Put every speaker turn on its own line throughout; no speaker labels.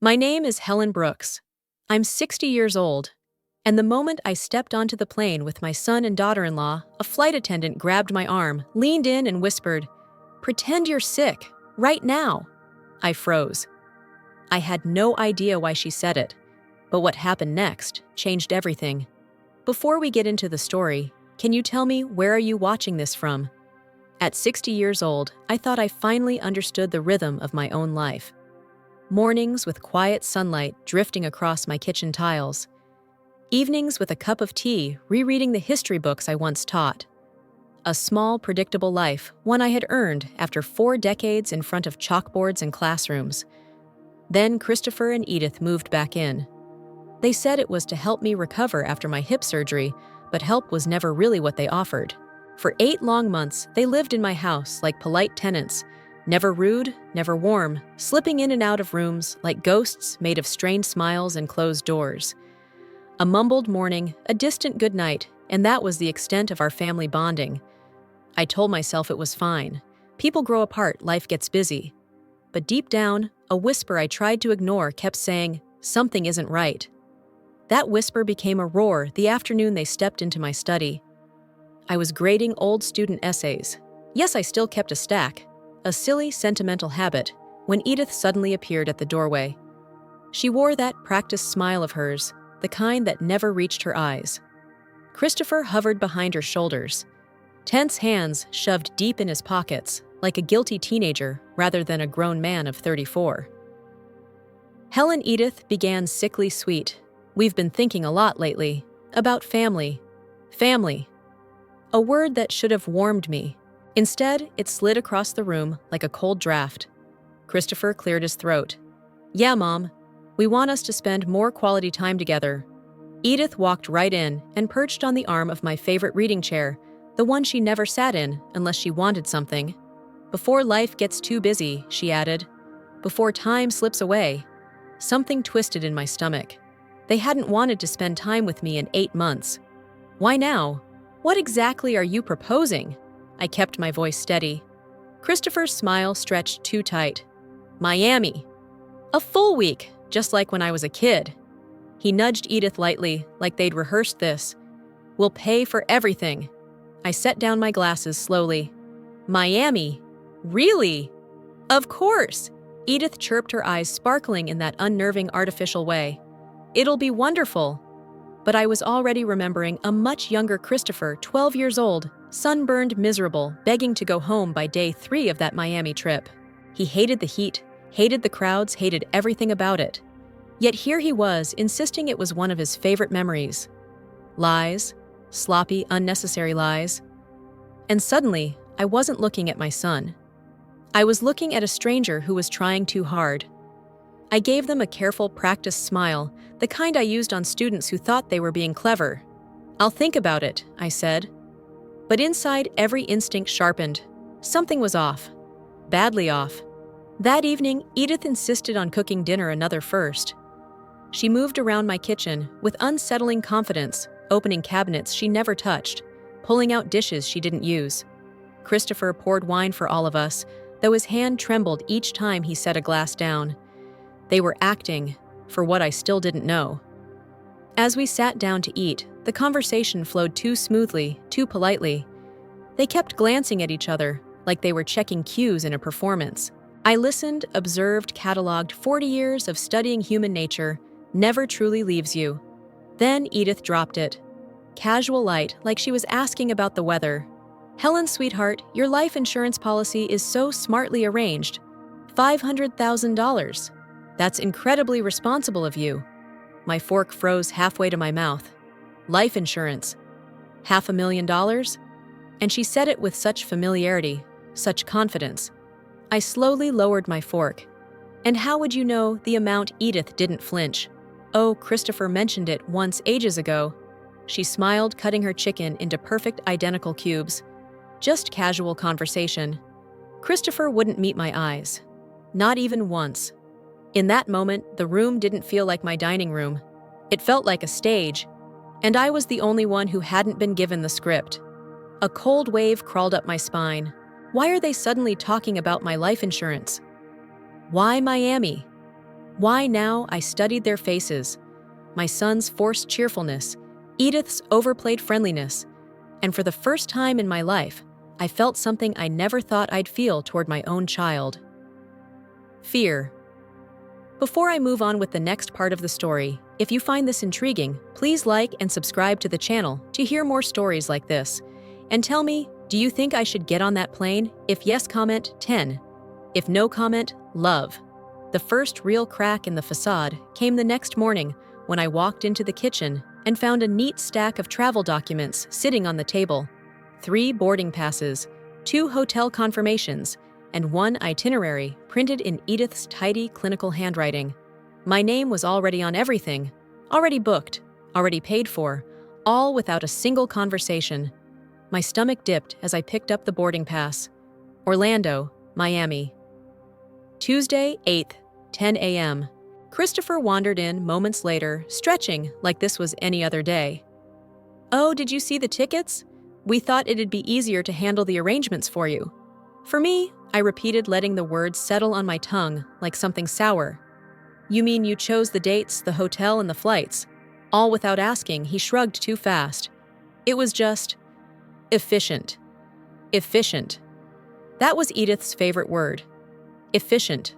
My name is Helen Brooks. I'm 60 years old, and the moment I stepped onto the plane with my son and daughter-in-law, a flight attendant grabbed my arm, leaned in, and whispered, "Pretend you're sick, right now." I froze. I had no idea why she said it, but what happened next changed everything. Before we get into the story, can you tell me where are you watching this from? At 60 years old, I thought I finally understood the rhythm of my own life. Mornings with quiet sunlight drifting across my kitchen tiles. Evenings with a cup of tea, rereading the history books I once taught. A small, predictable life, one I had earned after 4 decades in front of chalkboards and classrooms. Then Christopher and Edith moved back in. They said it was to help me recover after my hip surgery, but help was never really what they offered. For 8 long months, they lived in my house like polite tenants, never rude, never warm, slipping in and out of rooms like ghosts made of strained smiles and closed doors. A mumbled morning, a distant goodnight, and that was the extent of our family bonding. I told myself it was fine. People grow apart, life gets busy. But deep down, a whisper I tried to ignore kept saying, "Something isn't right." That whisper became a roar the afternoon they stepped into my study. I was grading old student essays. Yes, I still kept a stack, a silly, sentimental habit, when Edith suddenly appeared at the doorway. She wore that practiced smile of hers, the kind that never reached her eyes. Christopher hovered behind her shoulders, tense hands shoved deep in his pockets, like a guilty teenager rather than a grown man of 34. Helen Edith began sickly sweet. "We've been thinking a lot lately about family. Family." A word that should have warmed me. Instead, it slid across the room like a cold draft. Christopher cleared his throat. "Yeah, Mom. We want us to spend more quality time together." Edith walked right in and perched on the arm of my favorite reading chair, the one she never sat in unless she wanted something. "Before life gets too busy," she added. "Before time slips away." Something twisted in my stomach. They hadn't wanted to spend time with me in 8 months. Why now? "What exactly are you proposing?" I kept my voice steady. Christopher's smile stretched too tight. "Miami. A full week, just like when I was a kid." He nudged Edith lightly, like they'd rehearsed this. "We'll pay for everything." I set down my glasses slowly. "Miami? Really?" "Of course," Edith chirped, her eyes sparkling in that unnerving artificial way. "It'll be wonderful." But I was already remembering a much younger Christopher, 12 years old, sunburned, miserable, begging to go home by day 3 of that Miami trip. He hated the heat, hated the crowds, hated everything about it. Yet here he was, insisting it was one of his favorite memories. Lies. Sloppy, unnecessary lies. And suddenly, I wasn't looking at my son. I was looking at a stranger who was trying too hard. I gave them a careful, practiced smile, the kind I used on students who thought they were being clever. "I'll think about it," I said. But inside, every instinct sharpened. Something was off. Badly off. That evening, Edith insisted on cooking dinner another first. She moved around my kitchen with unsettling confidence, opening cabinets she never touched, pulling out dishes she didn't use. Christopher poured wine for all of us, though his hand trembled each time he set a glass down. They were acting, for what I still didn't know. As we sat down to eat, the conversation flowed too smoothly, too politely. They kept glancing at each other, like they were checking cues in a performance. I listened, observed, cataloged. 40 years of studying human nature never truly leaves you. Then Edith dropped it. Casual light, like she was asking about the weather. "Helen, sweetheart, your life insurance policy is so smartly arranged. $500,000. That's incredibly responsible of you." My fork froze halfway to my mouth. Life insurance. $500,000? And she said it with such familiarity, such confidence. I slowly lowered my fork. "And how would you know the amount?" Edith didn't flinch. "Oh, Christopher mentioned it once ages ago." She smiled, cutting her chicken into perfect identical cubes. Just casual conversation. Christopher wouldn't meet my eyes. Not even once. In that moment, the room didn't feel like my dining room. It felt like a stage, and I was the only one who hadn't been given the script. A cold wave crawled up my spine. Why are they suddenly talking about my life insurance? Why Miami? Why now? I studied their faces. My son's forced cheerfulness, Edith's overplayed friendliness, and for the first time in my life, I felt something I never thought I'd feel toward my own child. Fear. Before I move on with the next part of the story, if you find this intriguing, please like and subscribe to the channel to hear more stories like this. And tell me, do you think I should get on that plane? If yes, comment 10. If no, comment love. The first real crack in the facade came the next morning when I walked into the kitchen and found a neat stack of travel documents sitting on the table. 3 boarding passes, 2 hotel confirmations, and 1 itinerary printed in Edith's tidy clinical handwriting. My name was already on everything, already booked, already paid for, all without a single conversation. My stomach dipped as I picked up the boarding pass. Orlando, Miami. Tuesday, 8th, 10 a.m. Christopher wandered in moments later, stretching like this was any other day. "Oh, did you see the tickets? We thought it'd be easier to handle the arrangements for you." "For me," I repeated, letting the words settle on my tongue like something sour. "You mean you chose the dates, the hotel, and the flights?" All without asking, he shrugged too fast. "It was just efficient." Efficient. That was Edith's favorite word. Efficient.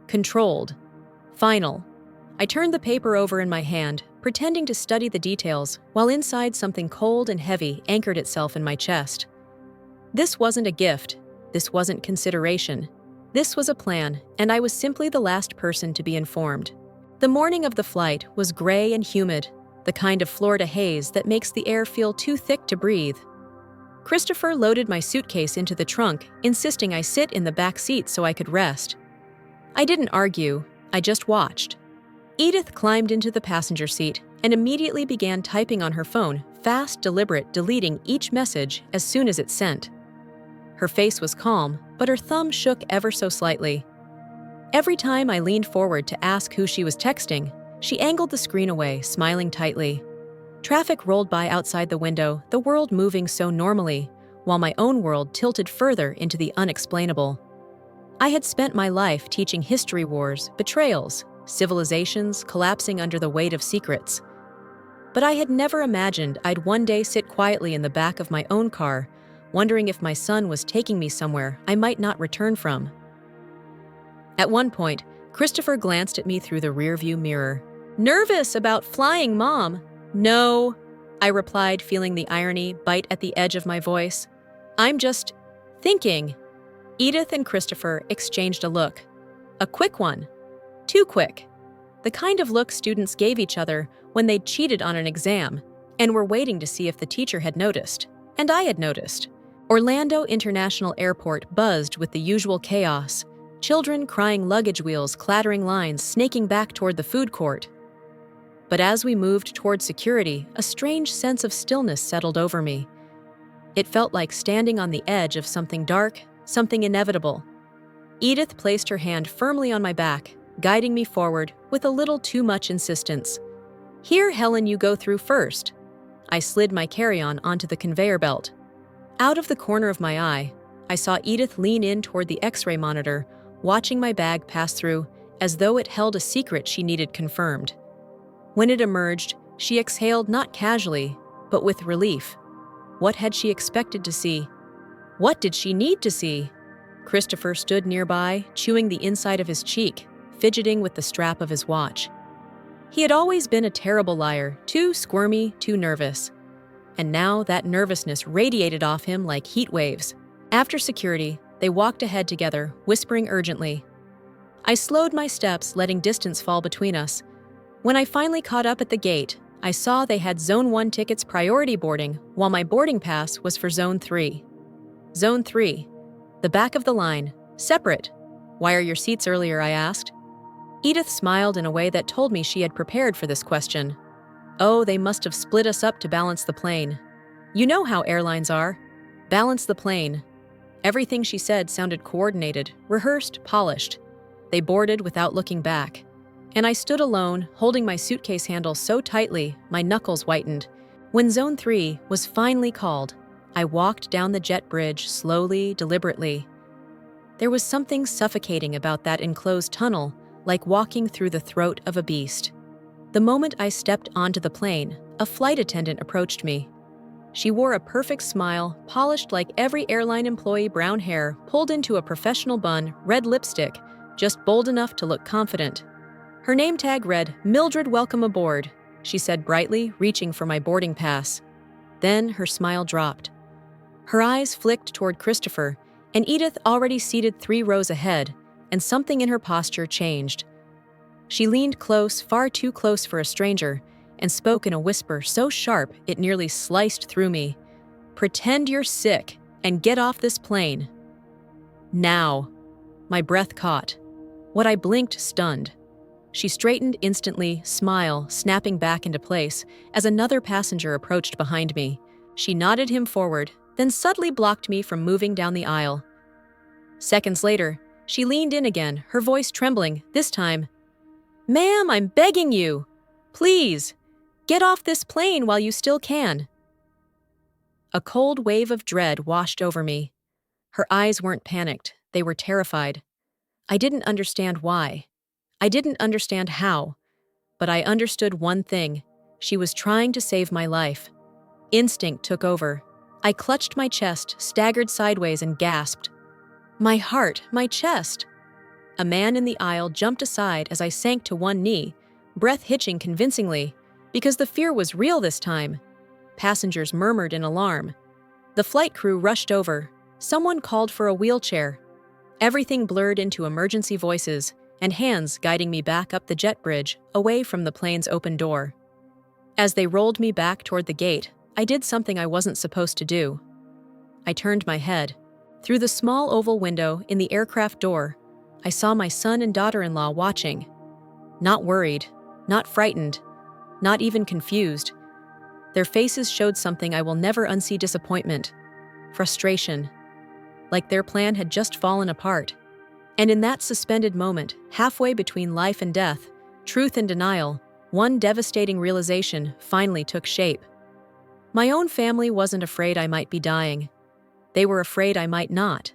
Controlled. Final. I turned the paper over in my hand, pretending to study the details, while inside something cold and heavy anchored itself in my chest. This wasn't a gift. This wasn't consideration. This was a plan, and I was simply the last person to be informed. The morning of the flight was gray and humid, the kind of Florida haze that makes the air feel too thick to breathe. Christopher loaded my suitcase into the trunk, insisting I sit in the back seat so I could rest. I didn't argue, I just watched. Edith climbed into the passenger seat and immediately began typing on her phone, fast, deliberate, deleting each message as soon as it's sent. Her face was calm, but her thumb shook ever so slightly. Every time I leaned forward to ask who she was texting, she angled the screen away, smiling tightly. Traffic rolled by outside the window, the world moving so normally, while my own world tilted further into the unexplainable. I had spent my life teaching history wars, betrayals, civilizations collapsing under the weight of secrets. But I had never imagined I'd one day sit quietly in the back of my own car, wondering if my son was taking me somewhere I might not return from. At one point, Christopher glanced at me through the rearview mirror. "Nervous about flying, Mom?" "No," I replied, feeling the irony bite at the edge of my voice. "I'm just thinking." Edith and Christopher exchanged a look. A quick one. Too quick. The kind of look students gave each other when they'd cheated on an exam and were waiting to see if the teacher had noticed. And I had noticed. Orlando International Airport buzzed with the usual chaos. Children crying, luggage wheels clattering, lines snaking back toward the food court. But as we moved toward security, a strange sense of stillness settled over me. It felt like standing on the edge of something dark, something inevitable. Edith placed her hand firmly on my back, guiding me forward with a little too much insistence. "Here, Helen, you go through first." I slid my carry-on onto the conveyor belt. Out of the corner of my eye, I saw Edith lean in toward the X-ray monitor, watching my bag pass through as though it held a secret she needed confirmed. When it emerged, she exhaled not casually, but with relief. What had she expected to see? What did she need to see? Christopher stood nearby, chewing the inside of his cheek, fidgeting with the strap of his watch. He had always been a terrible liar, too squirmy, too nervous. And now that nervousness radiated off him like heat waves. After security, they walked ahead together, whispering urgently. I slowed my steps, letting distance fall between us. When I finally caught up at the gate, I saw they had Zone 1 tickets priority boarding, while my boarding pass was for Zone 3. Zone 3. The back of the line. Separate. "Why are your seats earlier?" I asked. Edith smiled in a way that told me she had prepared for this question. "Oh, they must have split us up to balance the plane. You know how airlines are. Balance the plane." Everything she said sounded coordinated, rehearsed, polished. They boarded without looking back. And I stood alone, holding my suitcase handle so tightly, my knuckles whitened. When Zone 3 was finally called, I walked down the jet bridge slowly, deliberately. There was something suffocating about that enclosed tunnel, like walking through the throat of a beast. The moment I stepped onto the plane, a flight attendant approached me. She wore a perfect smile, polished like every airline employee, brown hair pulled into a professional bun, red lipstick, just bold enough to look confident. Her name tag read, "Mildred, welcome aboard," she said brightly, reaching for my boarding pass. Then her smile dropped. Her eyes flicked toward Christopher and Edith, already seated 3 rows ahead, and something in her posture changed. She leaned close, far too close for a stranger, and spoke in a whisper so sharp it nearly sliced through me. "Pretend you're sick and get off this plane. Now." My breath caught. What I blinked stunned. She straightened instantly, smile snapping back into place as another passenger approached behind me. She nodded him forward, then subtly blocked me from moving down the aisle. Seconds later, she leaned in again, her voice trembling, this time. "Ma'am, I'm begging you. Please, get off this plane while you still can." A cold wave of dread washed over me. Her eyes weren't panicked, they were terrified. I didn't understand why. I didn't understand how. But I understood one thing. She was trying to save my life. Instinct took over. I clutched my chest, staggered sideways, and gasped. My heart, my chest. A man in the aisle jumped aside as I sank to one knee, breath hitching convincingly, because the fear was real this time. Passengers murmured in alarm. The flight crew rushed over. Someone called for a wheelchair. Everything blurred into emergency voices and hands guiding me back up the jet bridge, away from the plane's open door. As they rolled me back toward the gate, I did something I wasn't supposed to do. I turned my head. Through the small oval window in the aircraft door, I saw my son and daughter-in-law watching. Not worried, not frightened, not even confused. Their faces showed something I will never unsee: disappointment, frustration, like their plan had just fallen apart. And in that suspended moment, halfway between life and death, truth and denial, one devastating realization finally took shape. My own family wasn't afraid I might be dying. They were afraid I might not.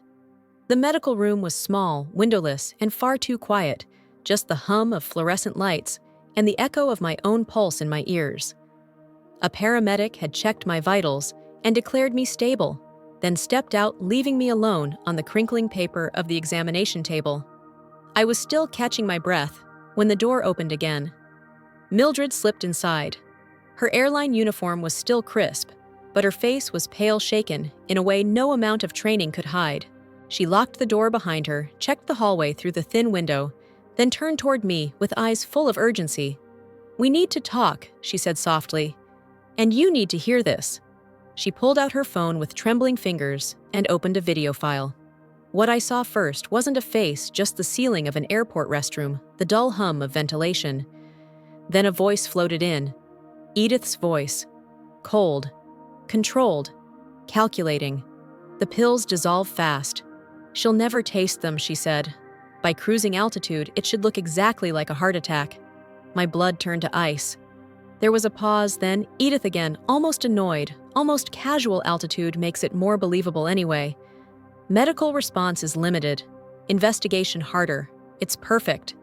The medical room was small, windowless, and far too quiet, just the hum of fluorescent lights and the echo of my own pulse in my ears. A paramedic had checked my vitals and declared me stable, then stepped out, leaving me alone on the crinkling paper of the examination table. I was still catching my breath when the door opened again. Mildred slipped inside. Her airline uniform was still crisp, but her face was pale, shaken in a way no amount of training could hide. She locked the door behind her, checked the hallway through the thin window, then turned toward me with eyes full of urgency. "We need to talk," she said softly. "And you need to hear this." She pulled out her phone with trembling fingers and opened a video file. What I saw first wasn't a face, just the ceiling of an airport restroom, the dull hum of ventilation. Then a voice floated in. Edith's voice. Cold, controlled, calculating. "The pills dissolve fast. She'll never taste them," she said. "By cruising altitude, it should look exactly like a heart attack." My blood turned to ice. There was a pause, then Edith again, almost annoyed, almost casual. "Altitude makes it more believable anyway. Medical response is limited. Investigation harder. It's perfect."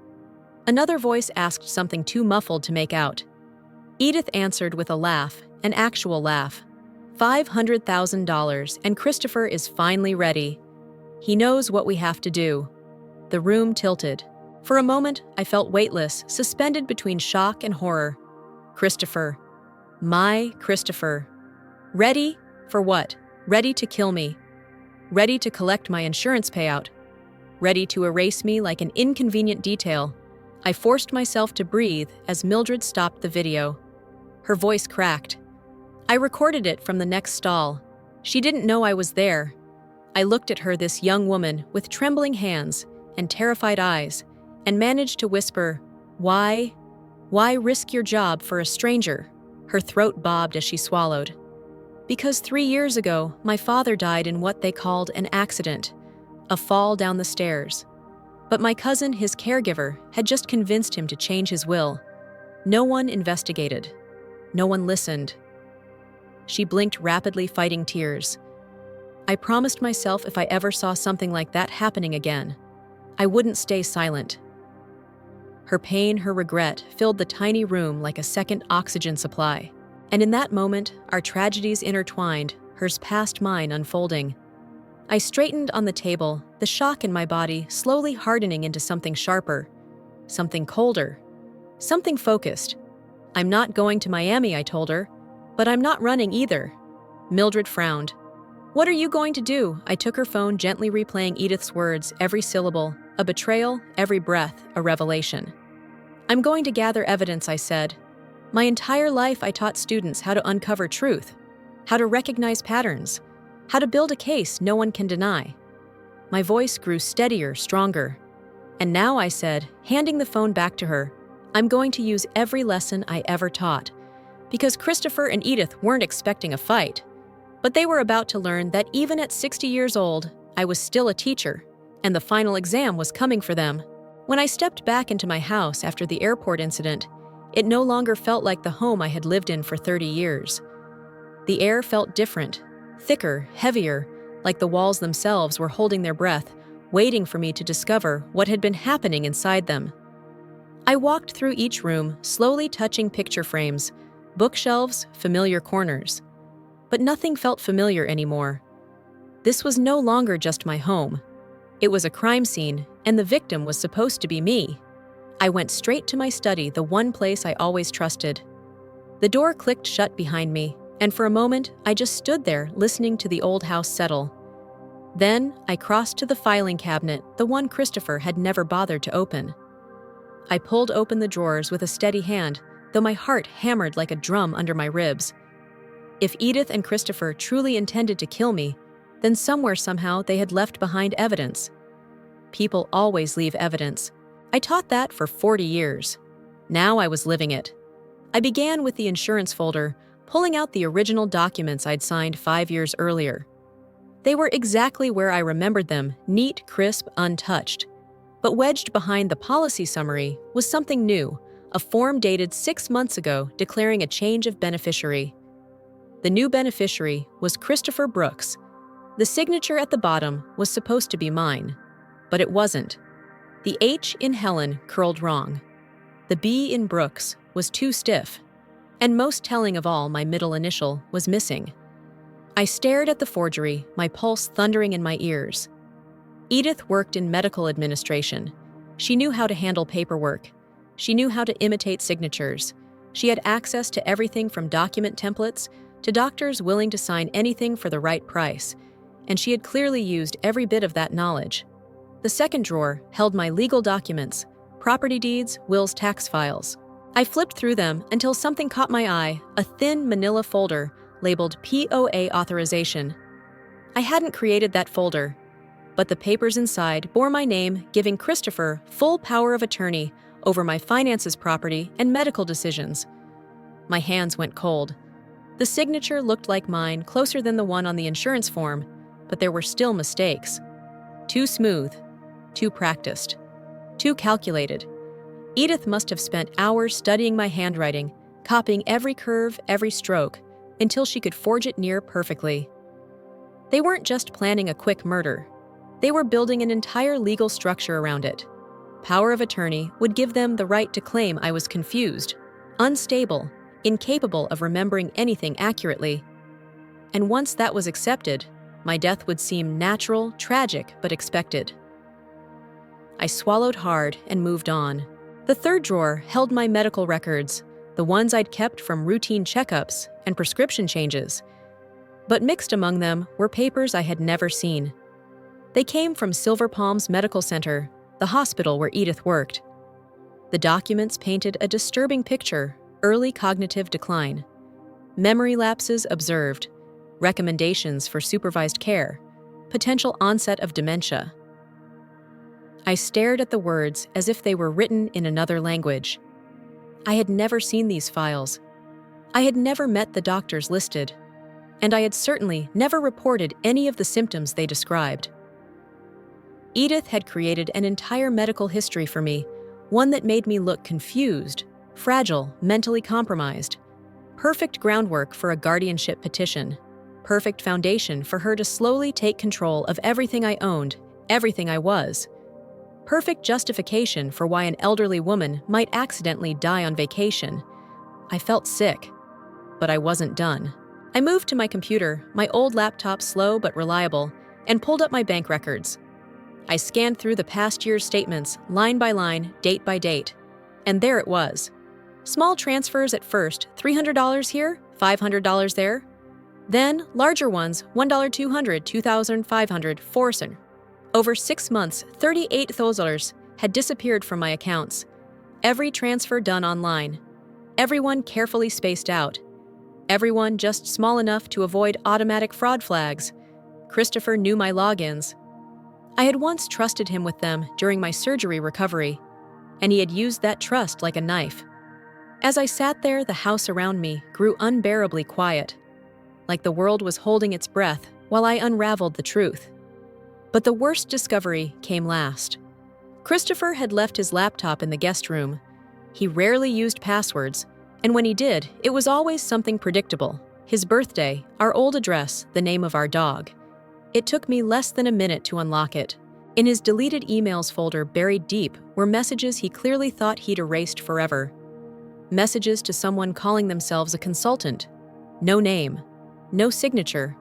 Another voice asked something too muffled to make out. Edith answered with a laugh, an actual laugh. $500,000, and Christopher is finally ready. He knows what we have to do." The room tilted. For a moment, I felt weightless, suspended between shock and horror. Christopher. My Christopher. Ready? For what? Ready to kill me. Ready to collect my insurance payout. Ready to erase me like an inconvenient detail. I forced myself to breathe as Mildred stopped the video. Her voice cracked. I recorded it from the next stall. She didn't know I was there. I looked at her, this young woman, with trembling hands and terrified eyes, and managed to whisper, "Why? Why risk your job for a stranger?" Her throat bobbed as she swallowed. "Because 3 years ago, my father died in what they called an accident, a fall down the stairs. But my cousin, his caregiver, had just convinced him to change his will. No one investigated. No one listened." She blinked rapidly, fighting tears. I promised myself if I ever saw something like that happening again, I wouldn't stay silent. Her pain, her regret, filled the tiny room like a second oxygen supply. And in that moment, our tragedies intertwined, hers past mine unfolding. I straightened on the table, the shock in my body slowly hardening into something sharper, something colder, something focused. "I'm not going to Miami," I told her, "but I'm not running either." Mildred frowned. "What are you going to do?" I took her phone, gently replaying Edith's words, every syllable, a betrayal, every breath, a revelation. "I'm going to gather evidence," I said. My entire life I taught students how to uncover truth, how to recognize patterns, how to build a case no one can deny. My voice grew steadier, stronger. And now, I said, handing the phone back to her, "I'm going to use every lesson I ever taught." Because Christopher and Edith weren't expecting a fight, but they were about to learn that even at 60 years old, I was still a teacher, and the final exam was coming for them. When I stepped back into my house after the airport incident, it no longer felt like the home I had lived in for 30 years. The air felt different, thicker, heavier, like the walls themselves were holding their breath, waiting for me to discover what had been happening inside them. I walked through each room, slowly touching picture frames, bookshelves, familiar corners. But nothing felt familiar anymore. This was no longer just my home. It was a crime scene, and the victim was supposed to be me. I went straight to my study, the one place I always trusted. The door clicked shut behind me, and for a moment, I just stood there, listening to the old house settle. Then, I crossed to the filing cabinet, the one Christopher had never bothered to open. I pulled open the drawers with a steady hand, though my heart hammered like a drum under my ribs. If Edith and Christopher truly intended to kill me, then somewhere somehow they had left behind evidence. People always leave evidence. I taught that for 40 years. Now I was living it. I began with the insurance folder, pulling out the original documents I'd signed 5 years earlier. They were exactly where I remembered them, neat, crisp, untouched. But wedged behind the policy summary was something new, a form dated 6 months ago declaring a change of beneficiary. The new beneficiary was Christopher Brooks. The signature at the bottom was supposed to be mine, but it wasn't. The H in Helen curled wrong. The B in Brooks was too stiff. And most telling of all, my middle initial was missing. I stared at the forgery, my pulse thundering in my ears. Edith worked in medical administration. She knew how to handle paperwork. She knew how to imitate signatures. She had access to everything from document templates to doctors willing to sign anything for the right price, and she had clearly used every bit of that knowledge. The second drawer held my legal documents, property deeds, wills, tax files. I flipped through them until something caught my eye, a thin manila folder labeled POA authorization. I hadn't created that folder, but the papers inside bore my name, giving Christopher full power of attorney over my finances, property, and medical decisions. My hands went cold. The signature looked like mine, closer than the one on the insurance form, but there were still mistakes. Too smooth, too practiced, too calculated. Edith must have spent hours studying my handwriting, copying every curve, every stroke, until she could forge it near perfectly. They weren't just planning a quick murder. They were building an entire legal structure around it. Power of attorney would give them the right to claim I was confused, unstable, incapable of remembering anything accurately. And once that was accepted, my death would seem natural, tragic, but expected. I swallowed hard and moved on. The third drawer held my medical records, the ones I'd kept from routine checkups and prescription changes. But mixed among them were papers I had never seen. They came from Silver Palms Medical Center, the hospital where Edith worked. The documents painted a disturbing picture: early cognitive decline, memory lapses observed, recommendations for supervised care, potential onset of dementia. I stared at the words as if they were written in another language. I had never seen these files. I had never met the doctors listed, and I had certainly never reported any of the symptoms they described. Edith had created an entire medical history for me, one that made me look confused, fragile, mentally compromised. Perfect groundwork for a guardianship petition. Perfect foundation for her to slowly take control of everything I owned, everything I was. perfect justification for why an elderly woman might accidentally die on vacation. I felt sick, but I wasn't done. I moved to my computer, my old laptop slow but reliable, and pulled up my bank records. I scanned through the past year's statements, line by line, date by date. And there it was. Small transfers at first, $300 here, $500 there. Then, larger ones, $1, $200, $2,500, $400. Over 6 months, $38,000 had disappeared from my accounts. Every transfer done online. Everyone carefully spaced out. Everyone just small enough to avoid automatic fraud flags. Christopher knew my logins. I had once trusted him with them during my surgery recovery, and he had used that trust like a knife. As I sat there, the house around me grew unbearably quiet, like the world was holding its breath while I unraveled the truth. But the worst discovery came last. Christopher had left his laptop in the guest room. He rarely used passwords, and when he did, it was always something predictable. His birthday, our old address, the name of our dog. It took me less than a minute to unlock it. In his deleted emails folder buried deep were messages he clearly thought he'd erased forever. Messages to someone calling themselves a consultant. No name, no signature,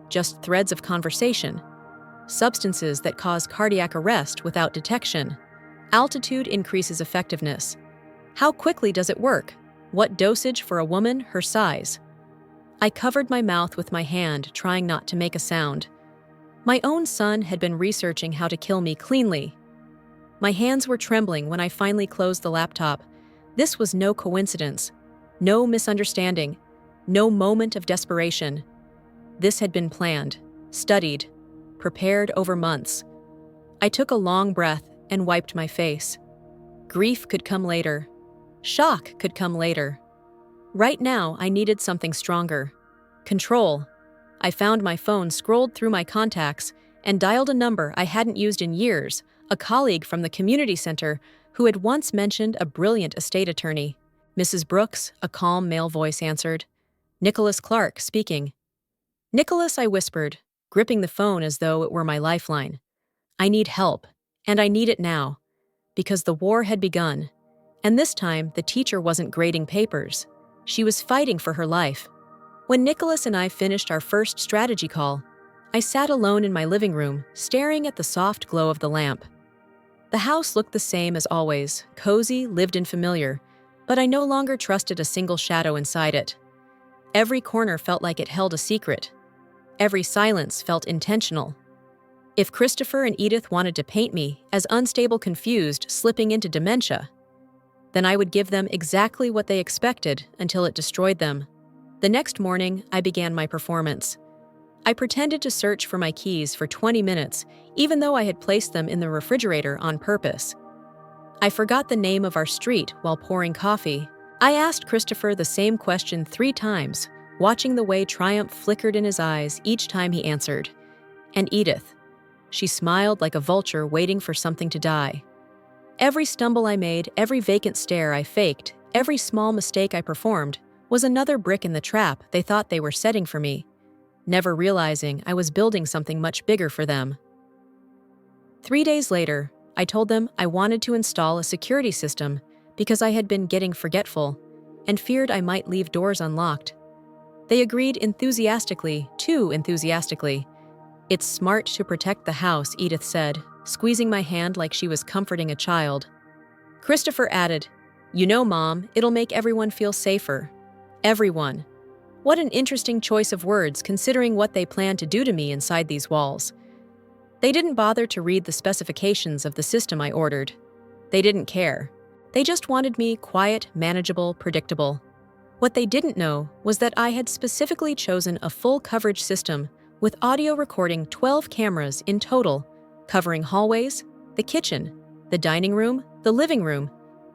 just threads of conversation. Substances that cause cardiac arrest without detection. Altitude increases effectiveness. How quickly does it work? What dosage for a woman her size? I covered my mouth with my hand, trying not to make a sound. My own son had been researching how to kill me cleanly. My hands were trembling when I finally closed the laptop. This was no coincidence, no misunderstanding, no moment of desperation. This had been planned, studied, prepared over months. I took a long breath and wiped my face. Grief could come later. Shock could come later. Right now, I needed something stronger. Control. I found my phone, scrolled through my contacts, and dialed a number I hadn't used in years, a colleague from the community center who had once mentioned a brilliant estate attorney. Mrs. Brooks, a calm male voice answered. Nicholas Clark speaking. Nicholas, I whispered, gripping the phone as though it were my lifeline. I need help, and I need it now, because the war had begun, and this time the teacher wasn't grading papers. She was fighting for her life. When Nicholas and I finished our first strategy call, I sat alone in my living room, staring at the soft glow of the lamp. The house looked the same as always, cozy, lived in, familiar, but I no longer trusted a single shadow inside it. Every corner felt like it held a secret. Every silence felt intentional. If Christopher and Edith wanted to paint me as unstable, confused, slipping into dementia, then I would give them exactly what they expected until it destroyed them. The next morning, I began my performance. I pretended to search for my keys for 20 minutes, even though I had placed them in the refrigerator on purpose. I forgot the name of our street while pouring coffee. I asked Christopher the same question 3 times, watching the way triumph flickered in his eyes each time he answered. And Edith. She smiled like a vulture waiting for something to die. Every stumble I made, every vacant stare I faked, every small mistake I performed was another brick in the trap they thought they were setting for me, never realizing I was building something much bigger for them. 3 days later, I told them I wanted to install a security system because I had been getting forgetful and feared I might leave doors unlocked. They agreed enthusiastically, too enthusiastically. It's smart to protect the house, Edith said, squeezing my hand like she was comforting a child. Christopher added, You know, Mom, it'll make everyone feel safer. Everyone. What an interesting choice of words considering what they plan to do to me inside these walls. They didn't bother to read the specifications of the system I ordered. They didn't care. They just wanted me quiet, manageable, predictable. What they didn't know was that I had specifically chosen a full coverage system with audio recording 12 cameras in total, covering hallways, the kitchen, the dining room, the living room,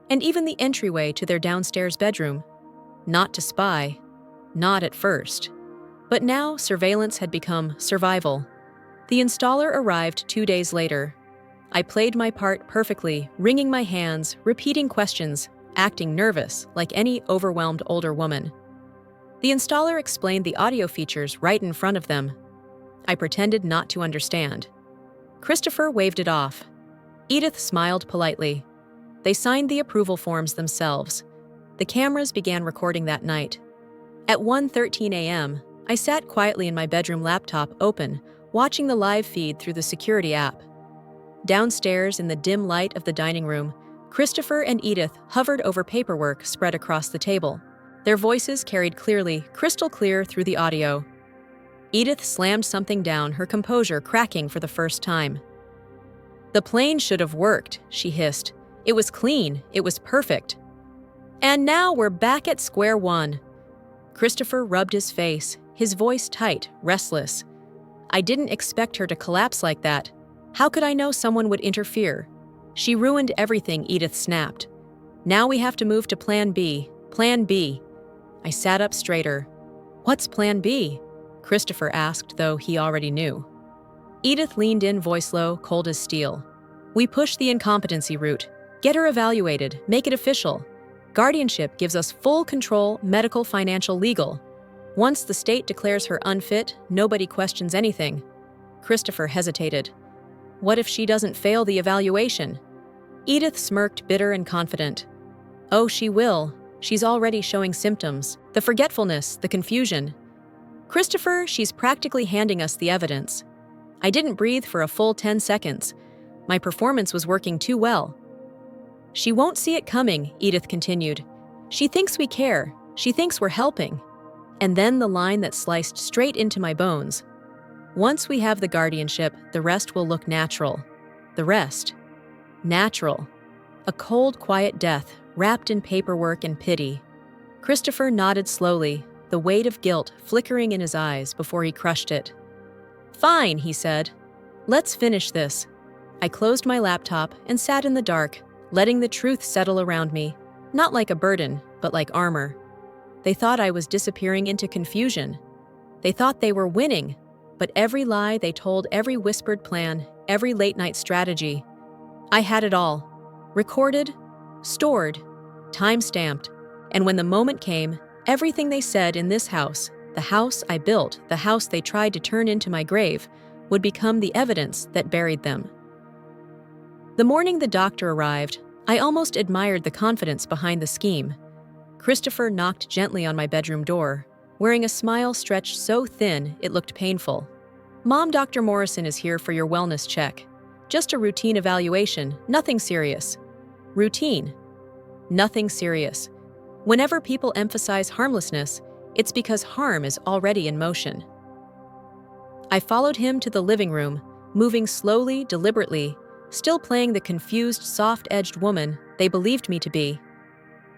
and even the entryway to their downstairs bedroom. Not to spy. Not at first. But now surveillance had become survival. The installer arrived 2 days later. I played my part perfectly, wringing my hands, repeating questions, acting nervous like any overwhelmed older woman. The installer explained the audio features right in front of them. I pretended not to understand. Christopher waved it off. Edith smiled politely. They signed the approval forms themselves. The cameras began recording that night. At 1:13 a.m., I sat quietly in my bedroom laptop open, watching the live feed through the security app. Downstairs in the dim light of the dining room, Christopher and Edith hovered over paperwork spread across the table. Their voices carried clearly, crystal clear through the audio. Edith slammed something down, her composure cracking for the first time. "The plane should have worked," she hissed. "It was clean, it was perfect. And now we're back at square one." Christopher rubbed his face, his voice tight, restless. "I didn't expect her to collapse like that. How could I know someone would interfere? She ruined everything," Edith snapped. "Now we have to move to Plan B. Plan B." I sat up straighter. "What's Plan B?" Christopher asked, though he already knew. Edith leaned in, voice low, cold as steel. "We push the incompetency route. Get her evaluated, make it official. Guardianship gives us full control, medical, financial, legal. Once the state declares her unfit, nobody questions anything." Christopher hesitated. "What if she doesn't fail the evaluation?" Edith smirked, bitter and confident. "Oh, she will. She's already showing symptoms. The forgetfulness, the confusion. Christopher, she's practically handing us the evidence. I didn't breathe for a full 10 seconds. My performance was working too well." "She won't see it coming," Edith continued. "She thinks we care. She thinks we're helping." And then the line that sliced straight into my bones. "Once we have the guardianship, the rest will look natural." The rest. Natural. A cold, quiet death, wrapped in paperwork and pity. Christopher nodded slowly, the weight of guilt flickering in his eyes before he crushed it. "Fine," he said. "Let's finish this." I closed my laptop and sat in the dark, letting the truth settle around me, not like a burden, but like armor. They thought I was disappearing into confusion. They thought they were winning, but every lie they told, every whispered plan, every late-night strategy, I had it all. Recorded, stored, time-stamped, and when the moment came, everything they said in this house, the house I built, the house they tried to turn into my grave, would become the evidence that buried them. The morning the doctor arrived, I almost admired the confidence behind the scheme. Christopher knocked gently on my bedroom door, wearing a smile stretched so thin it looked painful. "Mom, Dr. Morrison is here for your wellness check. Just a routine evaluation, nothing serious." Routine. Nothing serious. Whenever people emphasize harmlessness, it's because harm is already in motion. I followed him to the living room, moving slowly, deliberately, still playing the confused, soft-edged woman they believed me to be.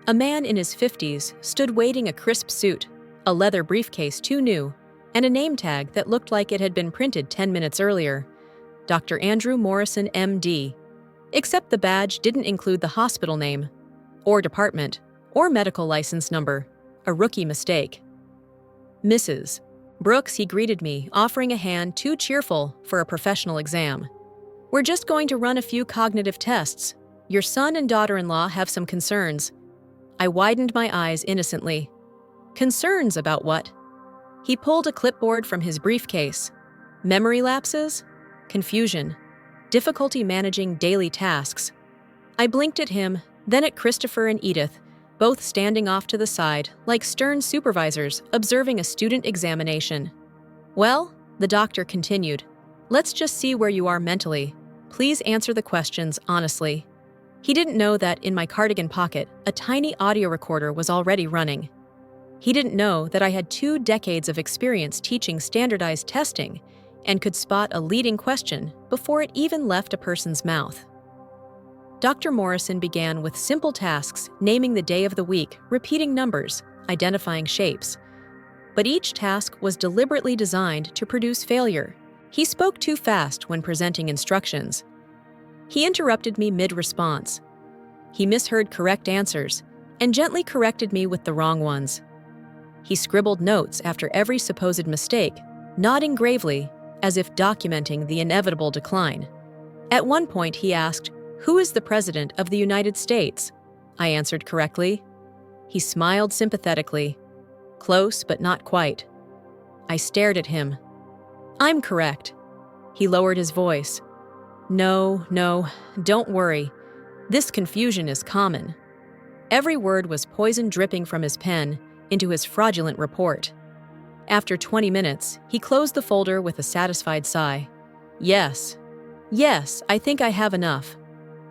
A man in his 50s stood waiting, a crisp suit, a leather briefcase too new, and a name tag that looked like it had been printed 10 minutes earlier. Dr. Andrew Morrison, M.D. Except the badge didn't include the hospital name, or department, or medical license number. A rookie mistake. "Mrs. Brooks," he greeted me, offering a hand too cheerful for a professional exam. "We're just going to run a few cognitive tests. Your son and daughter-in-law have some concerns." I widened my eyes innocently. "Concerns about what?" He pulled a clipboard from his briefcase. "Memory lapses? Confusion. Difficulty managing daily tasks." I blinked at him, then at Christopher and Edith, both standing off to the side, like stern supervisors observing a student examination. "Well," the doctor continued, "let's just see where you are mentally. Please answer the questions honestly." He didn't know that in my cardigan pocket, a tiny audio recorder was already running. He didn't know that I had 2 decades of experience teaching standardized testing and could spot a leading question before it even left a person's mouth. Dr. Morrison began with simple tasks, naming the day of the week, repeating numbers, identifying shapes. But each task was deliberately designed to produce failure. He spoke too fast when presenting instructions. He interrupted me mid-response. He misheard correct answers and gently corrected me with the wrong ones. He scribbled notes after every supposed mistake, nodding gravely as if documenting the inevitable decline. At one point he asked, "Who is the President of the United States?" I answered correctly. He smiled sympathetically. Close, but not quite. I stared at him. "I'm correct." He lowered his voice. No, don't worry. This confusion is common. Every word was poison dripping from his pen into his fraudulent report. After 20 minutes, he closed the folder with a satisfied sigh. Yes, I think I have enough.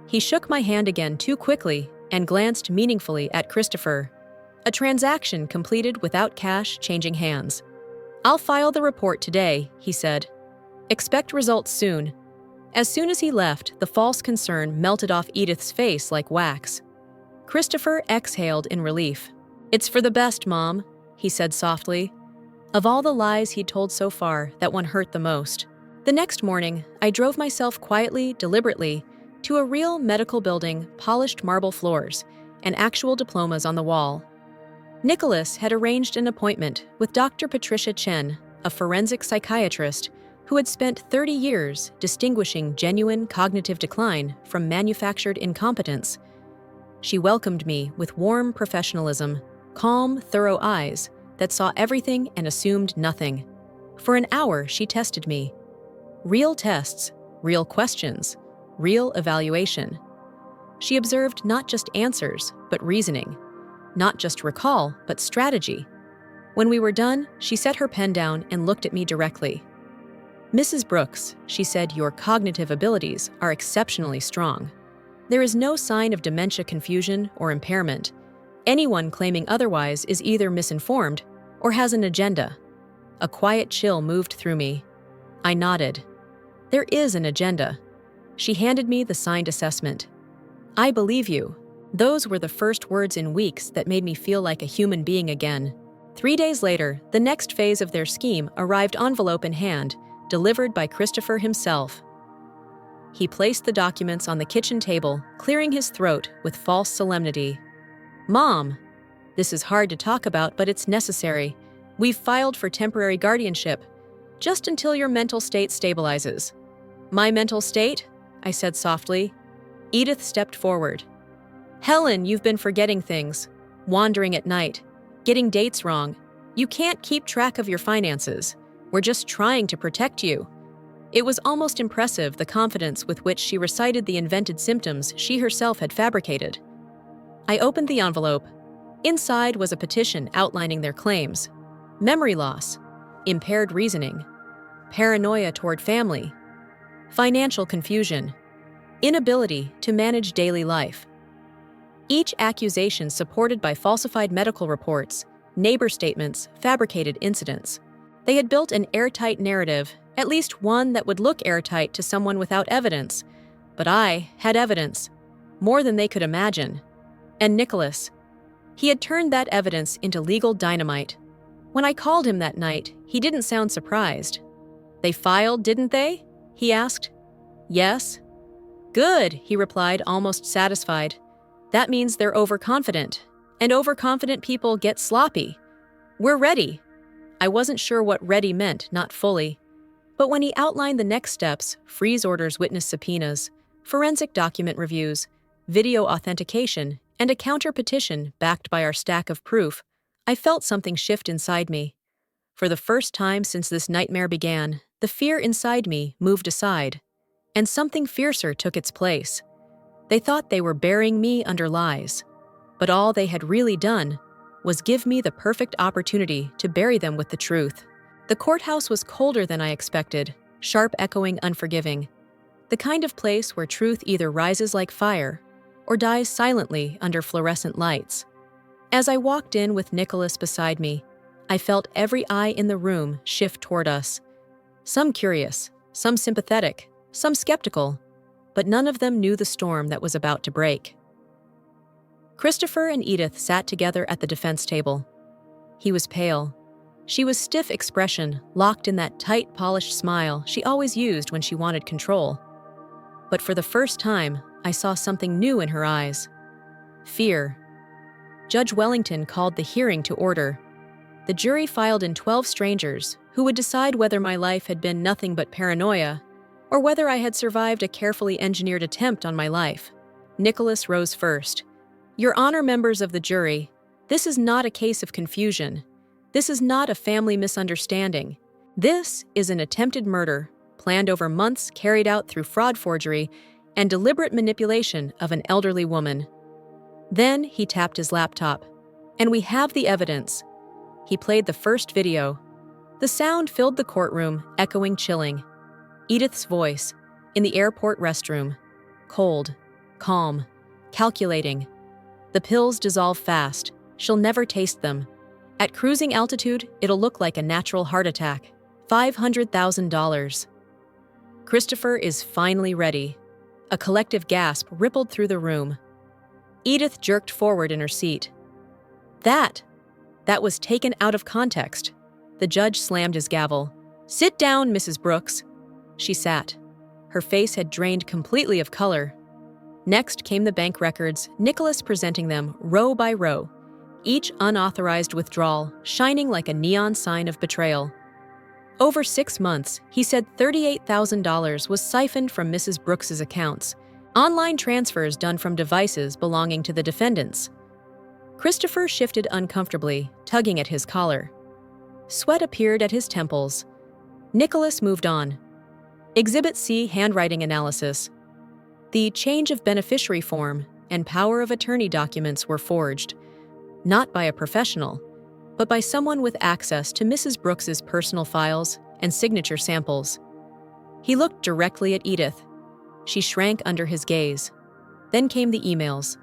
He shook my hand again too quickly and glanced meaningfully at Christopher. A transaction completed without cash changing hands. I'll file the report today, he said. Expect results soon. As soon as he left, the false concern melted off Edith's face like wax. Christopher exhaled in relief. It's for the best, Mom, he said softly. Of all the lies he'd told so far, that one hurt the most. The next morning, I drove myself quietly, deliberately, to a real medical building, polished marble floors, and actual diplomas on the wall. Nicholas had arranged an appointment with Dr. Patricia Chen, a forensic psychiatrist who had spent 30 years distinguishing genuine cognitive decline from manufactured incompetence. She welcomed me with warm professionalism, calm, thorough eyes that saw everything and assumed nothing. For an hour, she tested me. Real tests, real questions, real evaluation. She observed not just answers, but reasoning. Not just recall, but strategy. When we were done, she set her pen down and looked at me directly. Mrs. Brooks, she said, your cognitive abilities are exceptionally strong. There is no sign of dementia confusion or impairment. Anyone claiming otherwise is either misinformed or has an agenda. A quiet chill moved through me. I nodded. There is an agenda. She handed me the signed assessment. I believe you. Those were the first words in weeks that made me feel like a human being again. 3 days later, the next phase of their scheme arrived envelope in hand, delivered by Christopher himself. He placed the documents on the kitchen table, clearing his throat with false solemnity. Mom, this is hard to talk about, but it's necessary. We've filed for temporary guardianship, just until your mental state stabilizes. My mental state? I said softly. Edith stepped forward. Helen, you've been forgetting things, wandering at night, getting dates wrong. You can't keep track of your finances. We're just trying to protect you. It was almost impressive, the confidence with which she recited the invented symptoms she herself had fabricated. I opened the envelope. Inside was a petition outlining their claims. Memory loss, impaired reasoning, paranoia toward family, financial confusion, inability to manage daily life. Each accusation supported by falsified medical reports, neighbor statements, fabricated incidents. They had built an airtight narrative, at least one that would look airtight to someone without evidence. But I had evidence, more than they could imagine. And Nicholas, he had turned that evidence into legal dynamite. When I called him that night, he didn't sound surprised. They filed, didn't they? He asked. Yes. Good, he replied, almost satisfied. That means they're overconfident, and overconfident people get sloppy. We're ready. I wasn't sure what ready meant, not fully. But when he outlined the next steps, freeze orders, witness subpoenas, forensic document reviews, video authentication, and a counter-petition backed by our stack of proof, I felt something shift inside me. For the first time since this nightmare began, the fear inside me moved aside, and something fiercer took its place. They thought they were burying me under lies, but all they had really done was give me the perfect opportunity to bury them with the truth. The courthouse was colder than I expected, sharp, echoing, unforgiving. The kind of place where truth either rises like fire or dies silently under fluorescent lights. As I walked in with Nicholas beside me, I felt every eye in the room shift toward us. Some curious, some sympathetic, some skeptical, but none of them knew the storm that was about to break. Christopher and Edith sat together at the defense table. He was pale. She was stiff expression, locked in that tight, polished smile she always used when she wanted control. But for the first time, I saw something new in her eyes. Fear. Judge Wellington called the hearing to order. The jury filed in 12 strangers who would decide whether my life had been nothing but paranoia or whether I had survived a carefully engineered attempt on my life. Nicholas rose first. Your Honor, members of the jury, this is not a case of confusion. This is not a family misunderstanding. This is an attempted murder, planned over months, carried out through fraud, forgery, and deliberate manipulation of an elderly woman. Then he tapped his laptop. And we have the evidence. He played the first video. The sound filled the courtroom, echoing, chilling. Edith's voice, in the airport restroom. Cold, calm, calculating. The pills dissolve fast. She'll never taste them. At cruising altitude, it'll look like a natural heart attack. $500,000. Christopher is finally ready. A collective gasp rippled through the room. Edith jerked forward in her seat. That was taken out of context. The judge slammed his gavel. "Sit down, Mrs. Brooks." She sat. Her face had drained completely of color. Next came the bank records, Nicholas presenting them row by row, each unauthorized withdrawal shining like a neon sign of betrayal. Over 6 months, he said $38,000 was siphoned from Mrs. Brooks's accounts, online transfers done from devices belonging to the defendants. Christopher shifted uncomfortably, tugging at his collar. Sweat appeared at his temples. Nicholas moved on. Exhibit C, handwriting analysis. The change of beneficiary form and power of attorney documents were forged, not by a professional, but by someone with access to Mrs. Brooks's personal files and signature samples. He looked directly at Edith. She shrank under his gaze. Then came the emails.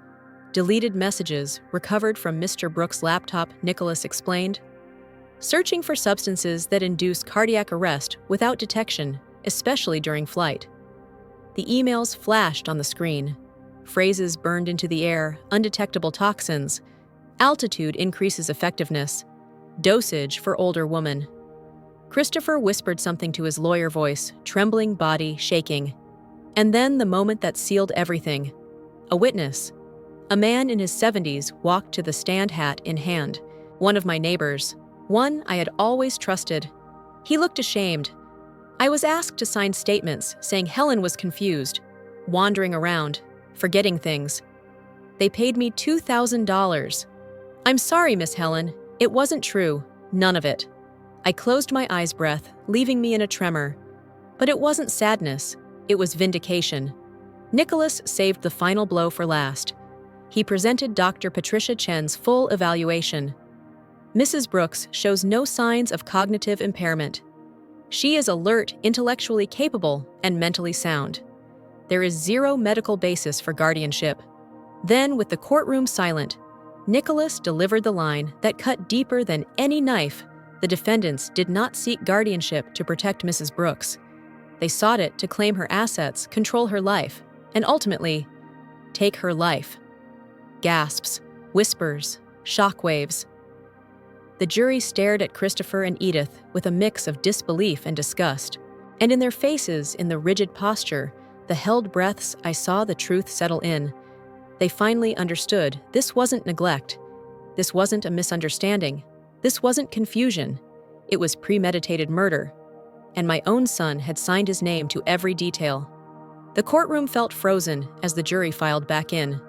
Deleted messages recovered from Mr. Brooks' laptop, Nicholas explained. Searching for substances that induce cardiac arrest without detection, especially during flight. The emails flashed on the screen. Phrases burned into the air, undetectable toxins. Altitude increases effectiveness. Dosage for older woman. Christopher whispered something to his lawyer voice, trembling body shaking. And then the moment that sealed everything. A witness. A man in his 70s walked to the stand, hat in hand. One of my neighbors. One I had always trusted. He looked ashamed. I was asked to sign statements saying Helen was confused, wandering around, forgetting things. They paid me $2,000. I'm sorry, Miss Helen. It wasn't true. None of it. I closed my eyes, breath, leaving me in a tremor. But it wasn't sadness. It was vindication. Nicholas saved the final blow for last. He presented Dr. Patricia Chen's full evaluation. Mrs. Brooks shows no signs of cognitive impairment. She is alert, intellectually capable, and mentally sound. There is zero medical basis for guardianship. Then, with the courtroom silent, Nicholas delivered the line that cut deeper than any knife. The defendants did not seek guardianship to protect Mrs. Brooks. They sought it to claim her assets, control her life, and ultimately, take her life. Gasps, whispers, shockwaves. The jury stared at Christopher and Edith with a mix of disbelief and disgust, and in their faces, in the rigid posture, the held breaths, I saw the truth settle in. They finally understood this wasn't neglect. This wasn't a misunderstanding. This wasn't confusion. It was premeditated murder. And my own son had signed his name to every detail. The courtroom felt frozen as the jury filed back in.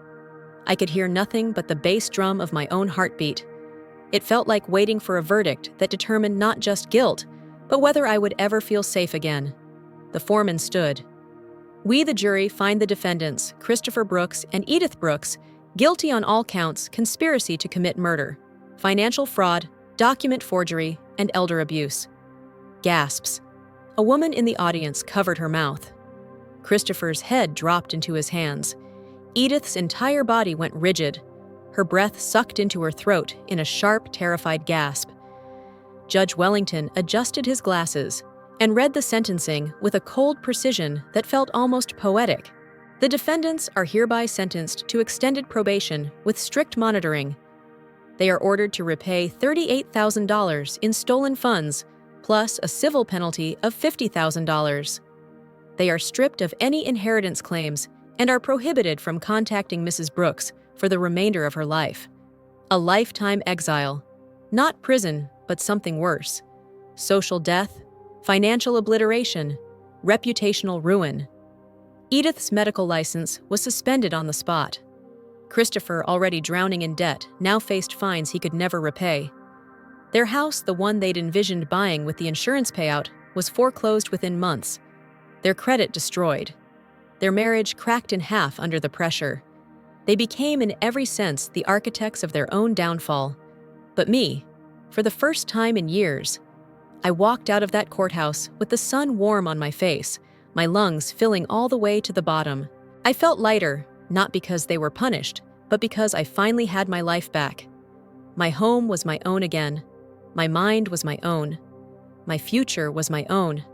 I could hear nothing but the bass drum of my own heartbeat. It felt like waiting for a verdict that determined not just guilt, but whether I would ever feel safe again. The foreman stood. We, the jury, find the defendants, Christopher Brooks and Edith Brooks, guilty on all counts, conspiracy to commit murder, financial fraud, document forgery, and elder abuse. Gasps. A woman in the audience covered her mouth. Christopher's head dropped into his hands. Edith's entire body went rigid. Her breath sucked into her throat in a sharp, terrified gasp. Judge Wellington adjusted his glasses and read the sentencing with a cold precision that felt almost poetic. The defendants are hereby sentenced to extended probation with strict monitoring. They are ordered to repay $38,000 in stolen funds, plus a civil penalty of $50,000. They are stripped of any inheritance claims and are prohibited from contacting Mrs. Brooks for the remainder of her life. A lifetime exile. Not prison, but something worse. Social death, financial obliteration, reputational ruin. Edith's medical license was suspended on the spot. Christopher, already drowning in debt, now faced fines he could never repay. Their house, the one they'd envisioned buying with the insurance payout, was foreclosed within months, their credit destroyed, their marriage cracked in half under the pressure. They became, in every sense, the architects of their own downfall. But me, for the first time in years, I walked out of that courthouse with the sun warm on my face, my lungs filling all the way to the bottom. I felt lighter, not because they were punished, but because I finally had my life back. My home was my own again. My mind was my own. My future was my own.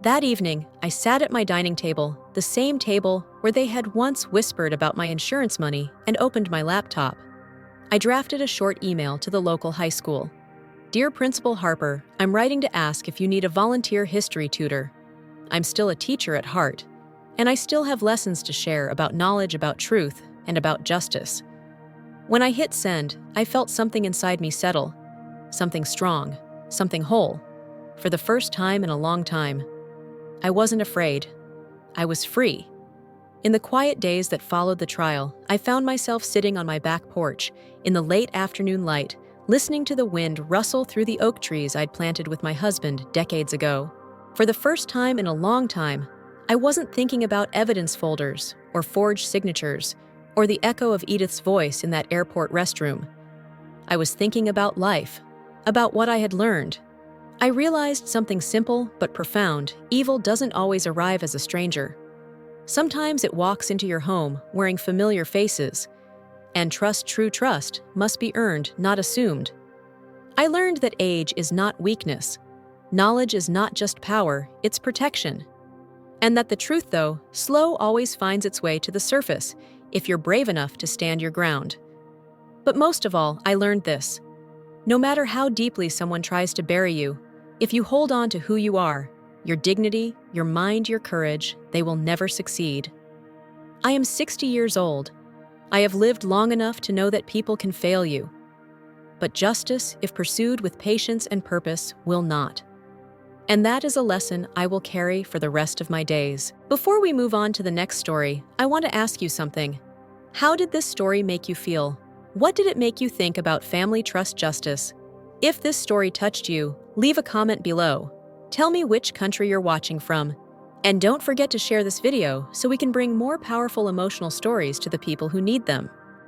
That evening, I sat at my dining table, the same table where they had once whispered about my insurance money, and opened my laptop. I drafted a short email to the local high school. Dear Principal Harper, I'm writing to ask if you need a volunteer history tutor. I'm still a teacher at heart, and I still have lessons to share about knowledge about truth and about justice. When I hit send, I felt something inside me settle. Something strong, something whole. For the first time in a long time. I wasn't afraid. I was free. In the quiet days that followed the trial, I found myself sitting on my back porch, in the late afternoon light, listening to the wind rustle through the oak trees I'd planted with my husband decades ago. For the first time in a long time, I wasn't thinking about evidence folders, or forged signatures, or the echo of Edith's voice in that airport restroom. I was thinking about life, about what I had learned. I realized something simple but profound: evil doesn't always arrive as a stranger. Sometimes it walks into your home wearing familiar faces, and true trust, must be earned, not assumed. I learned that age is not weakness. Knowledge is not just power, it's protection. And that the truth, though slow, always finds its way to the surface if you're brave enough to stand your ground. But most of all, I learned this. No matter how deeply someone tries to bury you, if you hold on to who you are, your dignity, your mind, your courage, they will never succeed. I am 60 years old. I have lived long enough to know that people can fail you. But justice, if pursued with patience and purpose, will not. And that is a lesson I will carry for the rest of my days. Before we move on to the next story, I want to ask you something. How did this story make you feel? What did it make you think about family trust justice? If this story touched you, leave a comment below. Tell me which country you're watching from. And don't forget to share this video so we can bring more powerful emotional stories to the people who need them.